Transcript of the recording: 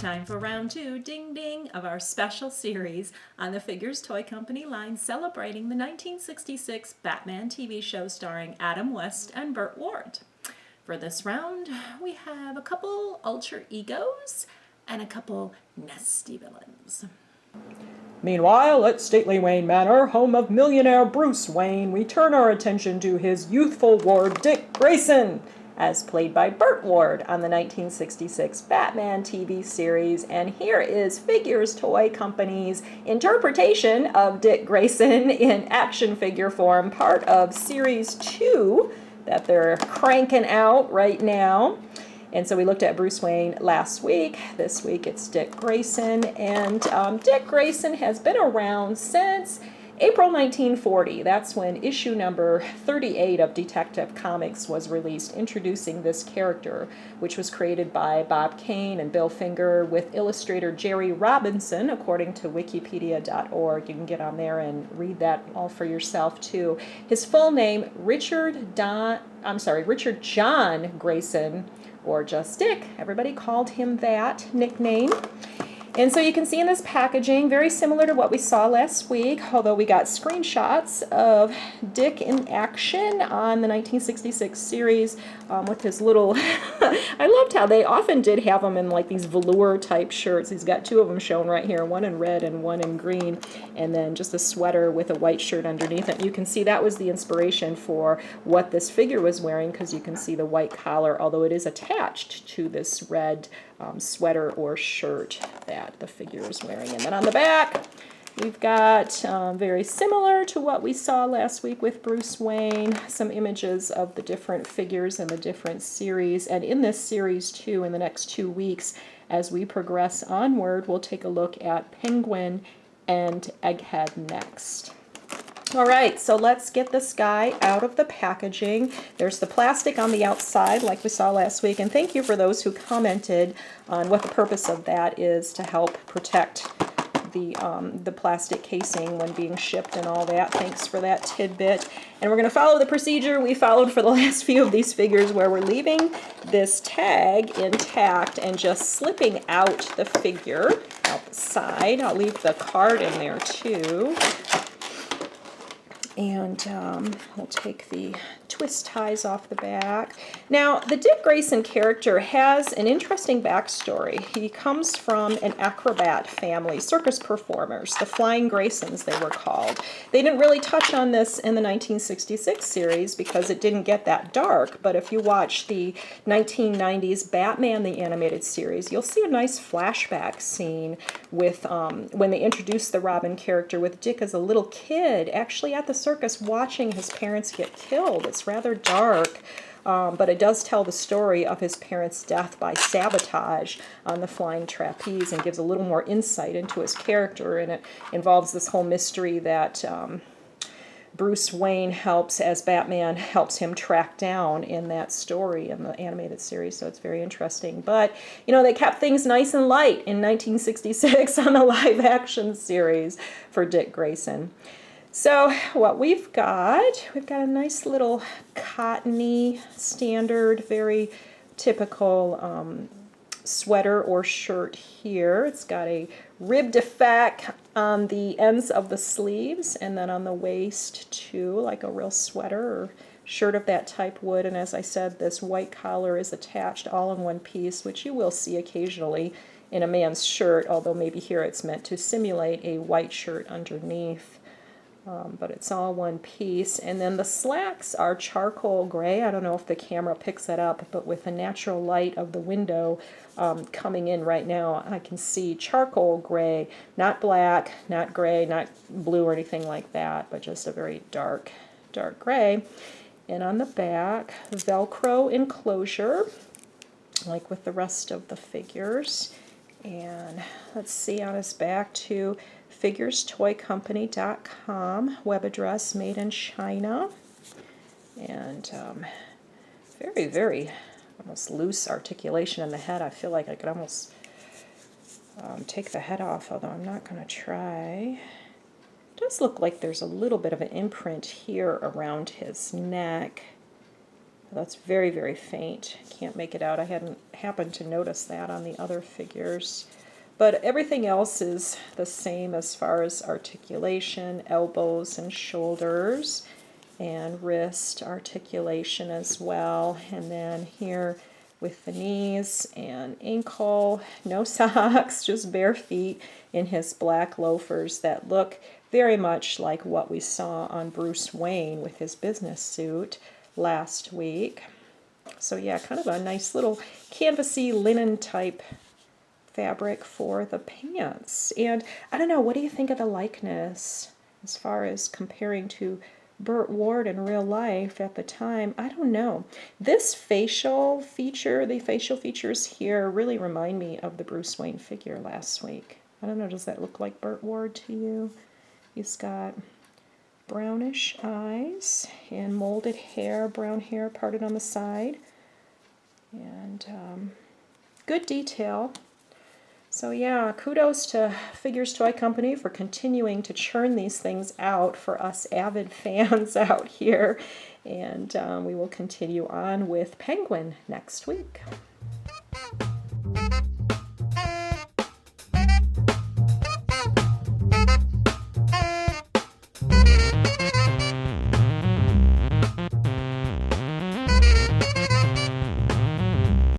time for round 2, ding ding, of our special series on the Figures Toy Company line celebrating the 1966 Batman TV show starring Adam West and Burt Ward. For this round, we have a couple alter egos and a couple nasty villains. Meanwhile, at stately Wayne Manor, home of millionaire Bruce Wayne, we turn our attention to his youthful ward, Dick Grayson, as played by Burt Ward on the 1966 Batman TV series. And here is Figures Toy Company's interpretation of Dick Grayson in action figure form, part of Series 2 that they're cranking out right now. And so we looked at Bruce Wayne last week. This week it's Dick Grayson. And Dick Grayson has been around since April 1940. That's when issue number 38 of Detective Comics was released, introducing this character, which was created by Bob Kane and Bill Finger with illustrator Jerry Robinson, according to wikipedia.org. You can get on there and read that all for yourself too. His full name, Richard John Grayson, or just Dick. Everybody called him that nickname. And so you can see in this packaging, very similar to what we saw last week, although we got screenshots of Dick in action on the 1966 series with his little, I loved how they often did have him in like these velour type shirts. He's got two of them shown right here, one in red and one in green, and then just a sweater with a white shirt underneath it. You can see that was the inspiration for what this figure was wearing, because you can see the white collar, although it is attached to this red sweater or shirt that the figure is wearing. And then on the back, we've got very similar to what we saw last week with Bruce Wayne, some images of the different figures in the different series. And in this series too, in the next 2 weeks, as we progress onward, we'll take a look at Penguin and Egghead next. All right, so let's get this guy out of the packaging. There's the plastic on the outside like we saw last week, and thank you for those who commented on what the purpose of that is, to help protect the plastic casing when being shipped and all that. Thanks for that tidbit. And we're going to follow the procedure we followed for the last few of these figures, where we're leaving this tag intact and just slipping out the figure out the side. I'll leave the card in there too. And we'll take the twist ties off the back. Now, the Dick Grayson character has an interesting backstory. He comes from an acrobat family, circus performers, the Flying Graysons they were called. They didn't really touch on this in the 1966 series because it didn't get that dark, but if you watch the 1990s Batman the Animated Series, you'll see a nice flashback scene with when they introduced the Robin character with Dick as a little kid, actually at the circus watching his parents get killed. It's rather dark, but it does tell the story of his parents' death by sabotage on the flying trapeze and gives a little more insight into his character, and it involves this whole mystery that Bruce Wayne helps, as Batman helps him track down in that story in the animated series, so it's very interesting. But, you know, they kept things nice and light in 1966 on the live-action series for Dick Grayson. So what we've got a nice little cottony, standard, very typical sweater or shirt here. It's got a ribbed effect on the ends of the sleeves, and then on the waist too, like a real sweater or shirt of that type would. And as I said, this white collar is attached all in one piece, which you will see occasionally in a man's shirt, although maybe here it's meant to simulate a white shirt underneath. But it's all one piece. And then the slacks are charcoal gray. I don't know if the camera picks that up, but with the natural light of the window coming in right now, I can see charcoal gray, not black, not gray, not blue or anything like that, but just a very dark, dark gray. And on the back, Velcro enclosure, like with the rest of the figures. And let's see on his back too, figurestoycompany.com, web address, made in China. And very, very almost loose articulation in the head. I feel like I could almost take the head off, although I'm not going to try. It does look like there's a little bit of an imprint here around his neck. That's very, very faint. Can't make it out. I hadn't happened to notice that on the other figures. But everything else is the same as far as articulation, elbows and shoulders, and wrist articulation as well. And then here with the knees and ankle, no socks, just bare feet in his black loafers that look very much like what we saw on Bruce Wayne with his business suit last week. So yeah, kind of a nice little canvasy linen type fabric for the pants. And I don't know, what do you think of the likeness as far as comparing to Burt Ward in real life at the time? I don't know. This facial feature, the facial features here really remind me of the Bruce Wayne figure last week. I don't know, does that look like Burt Ward to you? He's got brownish eyes and molded hair, brown hair parted on the side, and good detail. So yeah, kudos to Figures Toy Company for continuing to churn these things out for us avid fans out here. And we will continue on with Penguin next week.